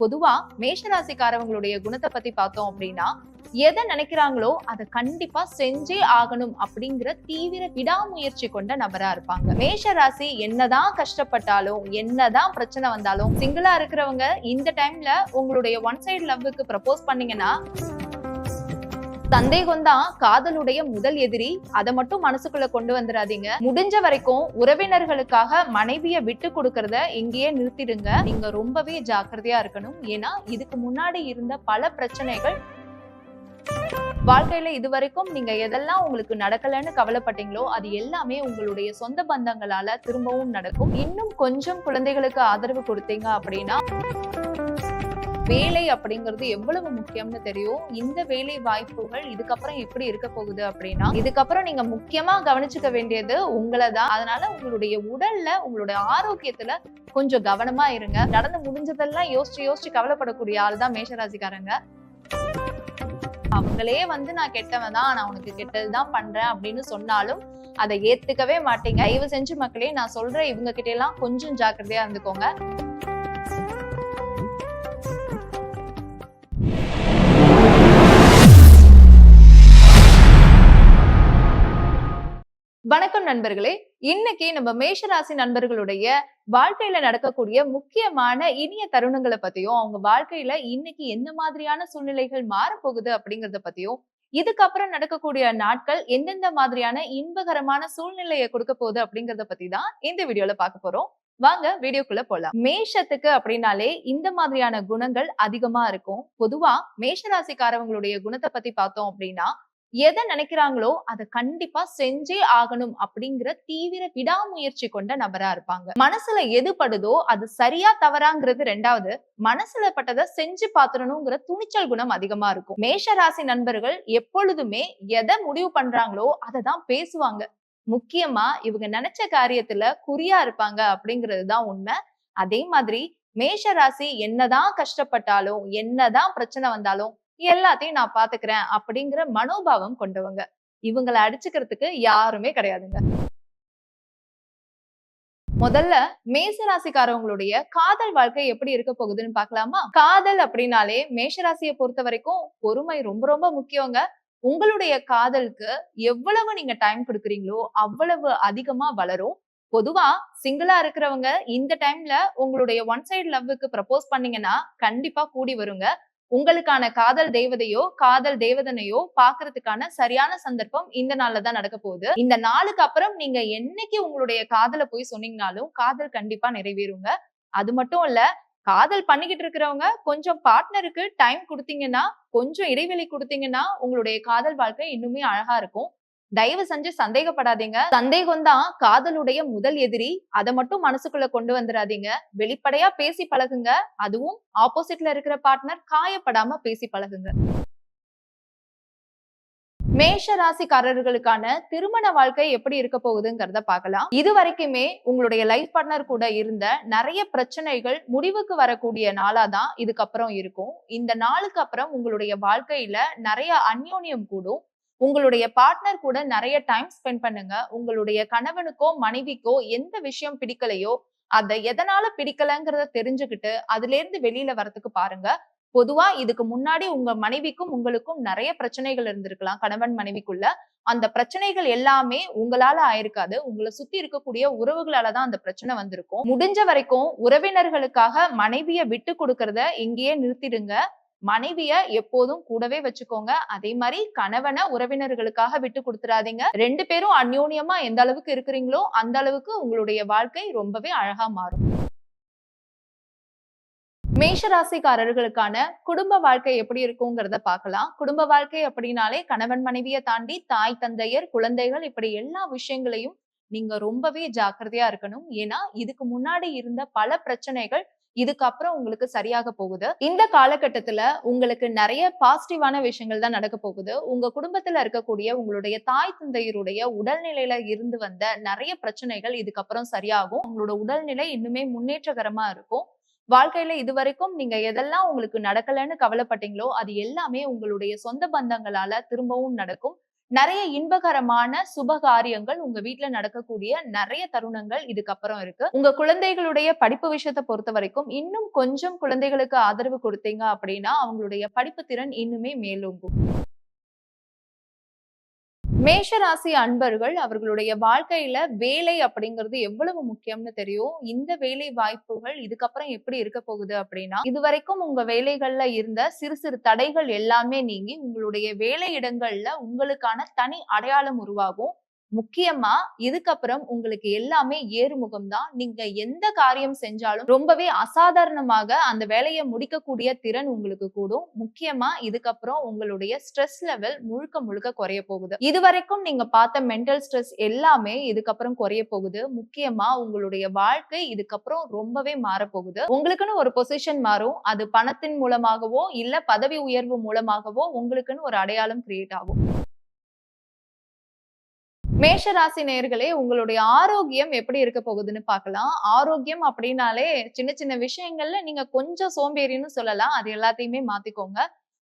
பொதுவா மேஷராசிக்காரவங்களுடைய குணத்தை பத்தி பார்த்தோம் அப்படின்னா, எதை நினைக்கிறாங்களோ அதை கண்டிப்பா செஞ்சே ஆகணும் அப்படிங்கிற தீவிர விடாமுயற்சி கொண்ட நபரா இருப்பாங்க. மேஷராசி என்னதான் கஷ்டப்பட்டாலும், என்னதான் பிரச்சனை வந்தாலும், சிங்கிளா இருக்கிறவங்க இந்த டைம்ல உங்களுடைய ஒன் சைடு லவ்வுக்கு ப்ரப்போஸ் பண்ணீங்கன்னா, சந்தேகம் தான் காதலுடைய முதல் எதிரி. அதை மட்டும் மனசுக்குள்ள கொண்டு வந்துடாதீங்க. முடிஞ்ச வரைக்கும் உறவினர்களுக்காக மனைவியை விட்டு கொடுக்கறத இங்கேயே நிறுத்திடுங்க. நீங்க ரொம்பவே ஜாக்கிரதையா இருக்கணும். ஏன்னா இதுக்கு முன்னாடி இருந்த பல பிரச்சனைகள் வாழ்க்கையில இதுவரைக்கும் நீங்க எதெல்லாம் உங்களுக்கு நடக்கலன்னு கவலைப்பட்டீங்களோ அது எல்லாமே உங்களுடைய சொந்த பந்தங்களால திரும்பவும் நடக்கும். இன்னும் கொஞ்சம் குழந்தைகளுக்கு ஆதரவு கொடுத்தீங்க அப்படின்னா, வேலை அப்படிங்கிறது எவ்வளவு முக்கியம்னு தெரியும். இந்த வேலை வாய்ப்புகள் இதுக்கப்புறம் எப்படி இருக்க போகுது அப்படின்னா, இதுக்கப்புறம் நீங்க முக்கியமா கவனிச்சுக்க வேண்டியது உங்களை தான். அதனால உங்களுடைய உடல்ல, உங்களுடைய ஆரோக்கியத்துல கொஞ்சம் கவனமா இருங்க. நடந்து முடிஞ்சதெல்லாம் யோசிச்சு யோசிச்சு கவலைப்படக்கூடிய ஆள் தான் மேஷராசிக்காரங்க. அவங்களே நான் கெட்டவன் தான், நான் உனக்கு கெட்டதுதான் பண்றேன் அப்படின்னு சொன்னாலும் அதை ஏத்துக்கவே மாட்டீங்க. தயவு செஞ்சு மக்களே, நான் சொல்ற இவங்க கிட்ட எல்லாம் கொஞ்சம் ஜாக்கிரதையா இருந்துக்கோங்க. வணக்கம் நண்பர்களே. இன்னைக்கு நம்ம மேஷராசி நண்பர்களுடைய வாழ்க்கையில நடக்கக்கூடிய முக்கியமான இனிய தருணங்களை பத்தியும், அவங்க வாழ்க்கையில இன்னைக்கு எந்த மாதிரியான சூழ்நிலைகள் மாறப்போகுது அப்படிங்கறத பத்தியும், இதுக்கப்புறம் நடக்கக்கூடிய நாட்கள் எந்தெந்த மாதிரியான இன்பகரமான சூழ்நிலையை கொடுக்க போகுது அப்படிங்கறத பத்தி தான் இந்த வீடியோல பார்க்க போறோம். வாங்க வீடியோக்குள்ள போலாம். மேஷத்துக்கு அப்படின்னாலே இந்த மாதிரியான குணங்கள் அதிகமா இருக்கும். பொதுவா மேஷராசிக்காரவங்களுடைய குணத்தை பத்தி பார்த்தோம் அப்படின்னா, எதை நினைக்கிறாங்களோ அதை கண்டிப்பா செஞ்சே ஆகணும் அப்படிங்கிற தீவிர விடாமுயற்சி கொண்ட நபரா இருப்பாங்க. மனசுல எது படுதோ அது சரியா தவறாங்கிறது ரெண்டாவது, மனசுல பட்டதை செஞ்சு பாத்துறணுங்கிற துணிச்சல் குணம் அதிகமா இருக்கும். மேஷ ராசி நண்பர்கள் எப்பொழுதுமே எதை முடிவு பண்றாங்களோ அதை தான் பேசுவாங்க. முக்கியமா இவங்க நினைச்ச காரியத்துல குறியா இருப்பாங்க அப்படிங்கிறதுதான் உண்மை. அதே மாதிரி மேஷ ராசி என்னதான் கஷ்டப்பட்டாலும், என்னதான் பிரச்சனை வந்தாலும் எல்லாத்தையும் நான் பாத்துக்கிறேன் அப்படிங்கிற மனோபாவம் கொண்டவங்க. இவங்களை அடிச்சுக்கிறதுக்கு யாருமே கிடையாதுங்க. முதல்ல மேஷராசிக்காரவங்களுடைய காதல் வாழ்க்கை எப்படி இருக்க போகுதுன்னு பாக்கலாமா? காதல் அப்படின்னாலே மேஷராசியை பொறுத்த வரைக்கும் பொறுமை ரொம்ப ரொம்ப முக்கியங்க. உங்களுடைய காதலுக்கு எவ்வளவு நீங்க டைம் கொடுக்குறீங்களோ அவ்வளவு அதிகமா வளரும். பொதுவா சிங்கிளா இருக்கிறவங்க இந்த டைம்ல உங்களுடைய ஒன் சைடு லவ்வுக்கு ப்ரப்போஸ் பண்ணீங்கன்னா கண்டிப்பா கூடி வருங்க. உங்களுக்கான காதல் தெய்வதையோ காதல் தேவதனையோ பாக்குறதுக்கான சரியான சந்தர்ப்பம் இந்த நாள்ல தான் நடக்க போகுது. இந்த நாளுக்கு அப்புறம் நீங்க என்னைக்கு உங்களுடைய காதலை போய் சொன்னீங்கனாலும் காதல் கண்டிப்பா நிறைவேறுங்க. அது மட்டும் இல்ல, காதல் பண்ணிக்கிட்டு இருக்கிறவங்க கொஞ்சம் பார்ட்னருக்கு டைம் கொடுத்தீங்கன்னா, கொஞ்சம் இடைவெளி கொடுத்தீங்கன்னா உங்களுடைய காதல் வாழ்க்கை இன்னுமே அழகா இருக்கும். தயவு செஞ்சு சந்தேகப்படாதீங்க. சந்தேகம் தான் காதலுடைய முதல் எதிரி. அதை மட்டும் மனசுக்குள்ள கொண்டு வந்துடாதீங்க. வெளிப்படையா பேசி பழகுங்க. அதுவும் ஆப்போசிட்ல இருக்கிற பார்ட்னர் காயப்படாம பேசி பழகுங்க. மேஷ ராசிக்காரர்களுக்கான திருமண வாழ்க்கை எப்படி இருக்க போகுதுங்கிறத பார்க்கலாம். இது வரைக்குமே உங்களுடைய லைஃப் பார்ட்னர் கூட இருந்த நிறைய பிரச்சனைகள் முடிவுக்கு வரக்கூடிய நாளா தான் இதுக்கப்புறம் இருக்கும். இந்த நாளுக்கு அப்புறம் உங்களுடைய வாழ்க்கையில நிறைய அந்யோன்யம் கூடும். உங்களுடைய பார்ட்னர் கூட நிறைய டைம் ஸ்பெண்ட் பண்ணுங்க. உங்களுடைய கணவனுக்கோ மனைவிக்கோ எந்த விஷயம் பிடிக்கலையோ அதை எதனால பிடிக்கலங்கிறத தெரிஞ்சுக்கிட்டு அதுல இருந்து வெளியில வரதுக்கு பாருங்க. பொதுவா இதுக்கு முன்னாடி உங்க மனைவிக்கும் உங்களுக்கும் நிறைய பிரச்சனைகள் இருந்திருக்கலாம். கணவன் மனைவிக்குள்ள அந்த பிரச்சனைகள் எல்லாமே உங்களால ஆயிருக்காது. உங்களை சுத்தி இருக்கக்கூடிய உறவுகளாலதான் அந்த பிரச்சனை வந்திருக்கும். முடிஞ்ச வரைக்கும் உறவினர்களுக்காக மனைவியை விட்டு கொடுக்கறத இங்கேயே நிறுத்திடுங்க. மனைவிய எப்போதும் கூடவே வச்சுக்கோங்க. அதே மாதிரி கணவனை உறவினர்களுக்காக விட்டு கொடுத்துடாதீங்க. 2 பேரும் அந்யோன்யமா எந்த அளவுக்கு இருக்கிறீங்களோ அந்த அளவுக்கு உங்களுடைய வாழ்க்கை ரொம்பவே அழகா மாறும். மேஷராசிக்காரர்களுக்கான குடும்ப வாழ்க்கை எப்படி இருக்குங்கிறத பார்க்கலாம். குடும்ப வாழ்க்கை அப்படின்னாலே கணவன் மனைவியை தாண்டி தாய் தந்தையர் குழந்தைகள் இப்படி எல்லா விஷயங்களையும் நீங்க ரொம்பவே ஜாக்கிரதையா இருக்கணும். ஏன்னா இதுக்கு முன்னாடி இருந்த பல பிரச்சனைகள் இதுக்கப்புறம் உங்களுக்கு சரியாக போகுது. இந்த காலகட்டத்துல உங்களுக்கு நிறைய பாசிட்டிவான விஷயங்கள் தான் நடக்க போகுது. உங்க குடும்பத்துல இருக்கக்கூடிய உங்களுடைய தாய் தந்தையருடைய உடல்நிலையில இருந்து வந்த நிறைய பிரச்சனைகள் இதுக்கப்புறம் சரியாகும். உங்களோட உடல்நிலை இன்னுமே முன்னேற்றகரமா இருக்கும். வாழ்க்கையில இதுவரைக்கும் நீங்க எதெல்லாம் உங்களுக்கு நடக்கலன்னு கவலைப்பட்டீங்களோ அது எல்லாமே உங்களுடைய சொந்த பந்தங்களால திரும்பவும் நடக்கும். நிறைய இன்பகரமான சுபகாரியங்கள் உங்க வீட்ல நடக்கக்கூடிய நிறைய தருணங்கள் இதுக்கப்புறம் இருக்கு. உங்க குழந்தைகளுடைய படிப்பு விஷயத்த பொறுத்த வரைக்கும் இன்னும் கொஞ்சம் குழந்தைகளுக்கு ஆதரவு கொடுத்தீங்க அப்படின்னா அவங்களுடைய படிப்பு திறன் இன்னுமே மேலோங்கும். மேஷ ராசி அன்பர்கள் அவர்களுடைய வாழ்க்கையில வேலை அப்படிங்கிறது எவ்வளவு முக்கியம்னு தெரியும். இந்த வேலை வாய்ப்புகள் இதுக்கப்புறம் எப்படி இருக்க போகுது அப்படின்னா, இதுவரைக்கும் உங்க வேலைகள்ல இருந்த சிறு சிறு தடைகள் எல்லாமே நீங்கி உங்களுடைய வேலை இடங்கள்ல உங்களுக்கான தனி அடையாளம் உருவாகும். முக்கியமா இதுக்கப்புறம் உங்களுக்கு எல்லாமே ஏறுமுகம் தான். நீங்க எந்த காரியம் செஞ்சாலும் ரொம்பவே அசாதாரணமாக அந்த வேலையை முடிக்கக்கூடிய திறன் உங்களுக்கு கூடும். முக்கியமா இதுக்கப்புறம் உங்களுடைய ஸ்ட்ரெஸ் லெவல் முழுக்க முழுக்க குறைய போகுது. இதுவரைக்கும் நீங்க பார்த்த மென்டல் ஸ்ட்ரெஸ் எல்லாமே இதுக்கப்புறம் குறைய போகுது. முக்கியமா உங்களுடைய வாழ்க்கை இதுக்கப்புறம் ரொம்பவே மாறப்போகுது. உங்களுக்குன்னு ஒரு பொசிஷன் மாறும். அது பணத்தின் மூலமாகவோ இல்ல பதவி உயர்வு மூலமாகவோ உங்களுக்குன்னு ஒரு அடையாளம் கிரியேட் ஆகும். மேஷ ராசி நேயர்களே, உங்களுடைய ஆரோக்கியம் எப்படி இருக்க போகுதுன்னு பார்க்கலாம். ஆரோக்கியம் அப்படின்னாலே சின்ன சின்ன விஷயங்கள்ல நீங்க கொஞ்சம் சோம்பேறின்னு சொல்லலாம். அது எல்லாத்தையுமே மாத்திக்கோங்க.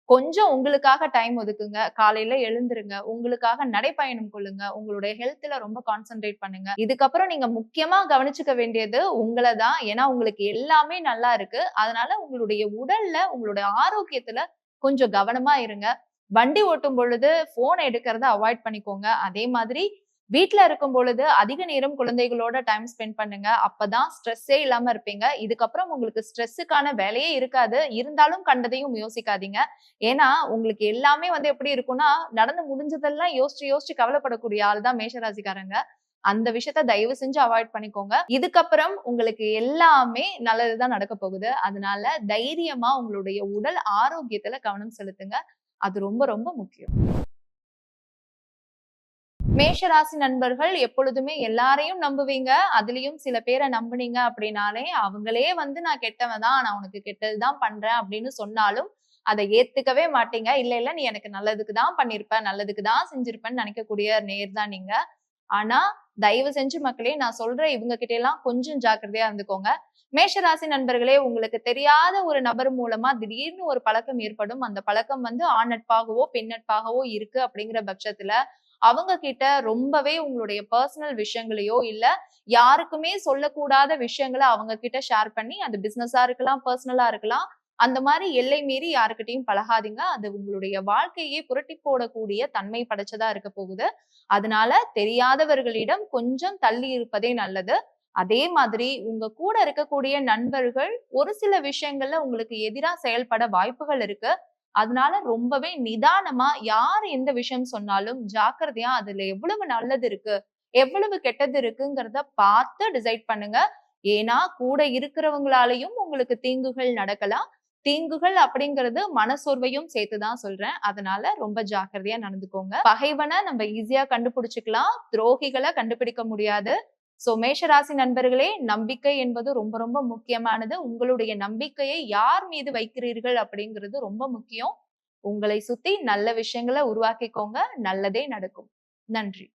கொஞ்சம் உங்களுக்காக டைம் ஒதுக்குங்க. காலையில எழுந்துருங்க. உங்களுக்காக நடைப்பயணம் கொள்ளுங்க. உங்களுடைய ஹெல்த்ல ரொம்ப கான்சன்ட்ரேட் பண்ணுங்க. இதுக்கப்புறம் நீங்க முக்கியமா கவனிச்சுக்க வேண்டியது உங்கள தான். ஏன்னா உங்களுக்கு எல்லாமே நல்லா இருக்கு. அதனால உங்களுடைய உடல்ல, உங்களுடைய ஆரோக்கியத்துல கொஞ்சம் கவனமா இருங்க. வண்டி ஓட்டும் பொழுது போன் எடுக்கிறத அவாய்ட் பண்ணிக்கோங்க. அதே மாதிரி வீட்ல இருக்கும் பொழுது அதிக நேரம் குழந்தைகளோட டைம் ஸ்பெண்ட் பண்ணுங்க. அப்பதான் ஸ்ட்ரெஸ்ஸே இல்லாம இருப்பீங்க. இதுக்கப்புறம் உங்களுக்கு ஸ்ட்ரெஸ்ஸுக்கான வேலையே இருக்காது. இருந்தாலும் கண்டதையும் யோசிக்காதீங்க. ஏன்னா, உங்களுக்கு எல்லாமே எப்படி இருக்கும்னா, நடந்து முடிஞ்சதெல்லாம் யோசிச்சு யோசிச்சு கவலைப்படக்கூடிய ஆள் தான் மேஷராசிக்காரங்க. அந்த விஷயத்த தயவு செஞ்சு அவாய்ட் பண்ணிக்கோங்க. இதுக்கப்புறம் உங்களுக்கு எல்லாமே நல்லதுதான் நடக்க போகுது. அதனால தைரியமா உங்களுடைய உடல் ஆரோக்கியத்துல கவனம் செலுத்துங்க. அது ரொம்ப ரொம்ப முக்கியம். மேஷராசி நண்பர்கள் எப்பொழுதுமே எல்லாரையும் நம்புவீங்க. அதுலயும் சில பேரை நம்புனீங்க அப்படின்னாலே, அவங்களே நான் கெட்டவன் தான். நான் உனக்கு கெட்டதுதான் பண்றேன் அப்படின்னு சொன்னாலும், அதை ஏத்துக்கவே மாட்டீங்க. இல்ல, இல்ல நீ எனக்கு நல்லதுக்கு தான் பண்ணியிருப்ப, நல்லதுக்கு தான் செஞ்சிருப்பேன்னு நினைக்கக்கூடிய நேர் தான் நீங்க. ஆனா, தயவு செஞ்சு மக்களே நான் சொல்ற இவங்க கிட்ட எல்லாம் கொஞ்சம் ஜாக்கிரதையா இருந்துக்கோங்க. மேஷராசி நண்பர்களே, உங்களுக்கு தெரியாத ஒரு நபர் மூலமா திடீர்னு ஒரு பழக்கம் ஏற்படும். அந்த பழக்கம் ஆண் நட்பாகவோ, பெண் நட்பாகவோ இருக்கு அப்படிங்கிற பட்சத்துல அவங்க கிட்ட ரொம்பவே உங்களுடைய பர்சனல் விஷயங்களையோ இல்ல யாருக்குமே சொல்லக்கூடாத விஷயங்களை அவங்க கிட்ட ஷேர் பண்ணி அது பிசினஸா இருக்கலாம், பர்சனலா இருக்கலாம். அந்த மாதிரி எல்லை மீறி யாருக்கிட்டையும் பழகாதீங்க. அது உங்களுடைய வாழ்க்கையே புரட்டி போடக்கூடிய தன்மை படைச்சதா இருக்க போகுது. அதனால தெரியாதவர்களிடம் கொஞ்சம் தள்ளி இருப்பதே நல்லது. அதே மாதிரி உங்க கூட இருக்கக்கூடிய நண்பர்கள் ஒரு சில விஷயங்கள்ல உங்களுக்கு எதிரா செயல்பட வாய்ப்புகள் இருக்கு. அதனால ரொம்பவே நிதானமா யார் எந்த விஷயம் சொன்னாலும் ஜாக்கிரதையா அதுல எவ்வளவு நல்லது இருக்கு, எவ்வளவு கெட்டது இருக்குங்கிறத பார்த்து டிசைட் பண்ணுங்க. ஏன்னா கூட இருக்கிறவங்களாலையும் உங்களுக்கு தீங்குகள் நடக்கலாம். தீங்குகள் அப்படிங்கிறது மனசோர்வையும் சேர்த்துதான் சொல்றேன். அதனால ரொம்ப ஜாக்கிரதையா நடந்துக்கோங்க. பகைவனை நம்ம ஈஸியா கண்டுபிடிச்சுக்கலாம். துரோகிகளை கண்டுபிடிக்க முடியாது. சோ மேஷராசி நண்பர்களே, நம்பிக்கை என்பது ரொம்ப ரொம்ப முக்கியமானது. உங்களுடைய நம்பிக்கையை யார் மீது வைக்கிறீர்கள் அப்படிங்கிறது ரொம்ப முக்கியம். உங்களை சுத்தி நல்ல விஷயங்களை உருவாக்கிக்கோங்க. நல்லதே நடக்கும். நன்றி.